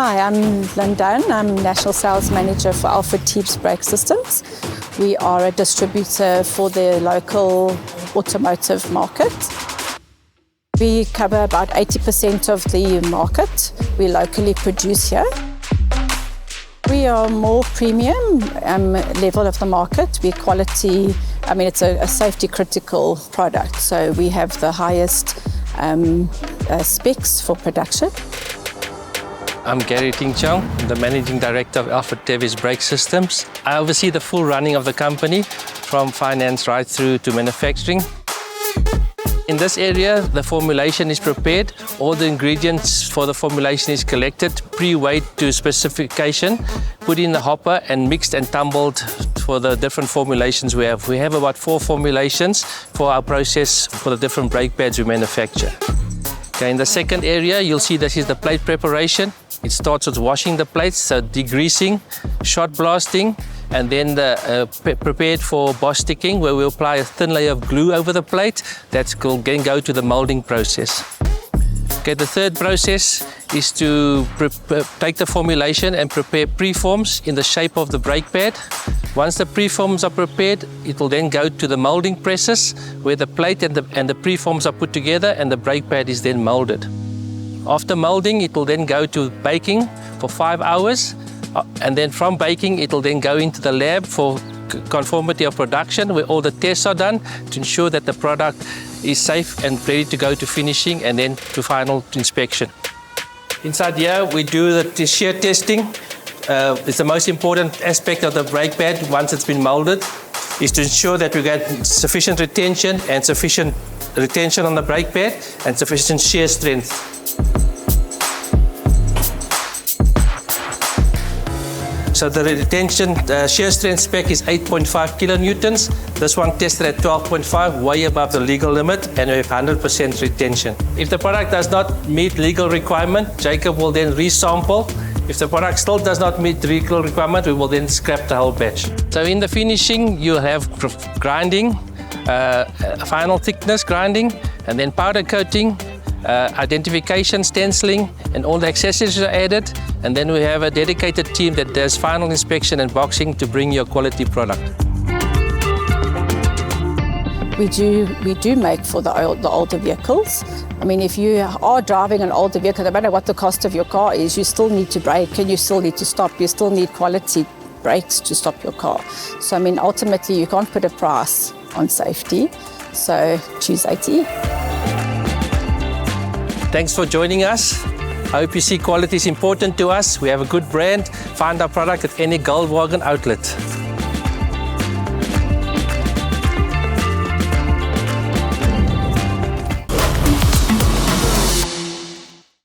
Hi, I'm London. I'm National Sales Manager for Alfred Teves Brake Systems. We are a distributor for the local automotive market. We cover about 80% of the market. We locally produce here. We are more premium level of the market. We're quality, it's a safety critical product. So we have the highest specs for production. I'm Gary Ting Chong, the Managing Director of Alfred Teves Brake Systems. I oversee the full running of the company, from finance right through to manufacturing. In this area, the formulation is prepared. All the ingredients for the formulation is collected, pre-weighed to specification, put in the hopper and mixed and tumbled for the different formulations we have. We have about 4 formulations for our process for the different brake pads we manufacture. Okay, in the second area, you'll see this is the plate preparation. It starts with washing the plates, so degreasing, shot blasting, and then prepared for boss sticking, where we apply a thin layer of glue over the plate. That's going to go to the molding process. Okay, the third process is to take the formulation and prepare preforms in the shape of the brake pad. Once the preforms are prepared, it will then go to the molding presses, where the plate and the preforms are put together and the brake pad is then molded. After molding, it will then go to baking for 5 hours, and then from baking, it will then go into the lab for conformity of production, where all the tests are done to ensure that the product is safe and ready to go to finishing and then to final inspection. Inside here, we do the shear testing. It's the most important aspect of the brake pad once it's been molded, is to ensure that we get sufficient retention on the brake pad and sufficient shear strength. So the retention shear strength spec is 8.5 kilonewtons. This one tested at 12.5, way above the legal limit, and we have 100% retention. If the product does not meet legal requirement, Jacob will then resample. If the product still does not meet the legal requirement, we will then scrap the whole batch. So in the finishing, you have grinding, final thickness grinding, and then powder coating, identification, stenciling, and all the accessories are added. And then we have a dedicated team that does final inspection and boxing to bring you a quality product. We do make for the older vehicles. If you are driving an older vehicle, no matter what the cost of your car is, you still need to brake and you still need to stop. You still need quality brakes to stop your car. So ultimately you can't put a price on safety. So choose AT. Thanks for joining us. I hope you see quality is important to us. We have a good brand. Find our product at any Goldwagen outlet.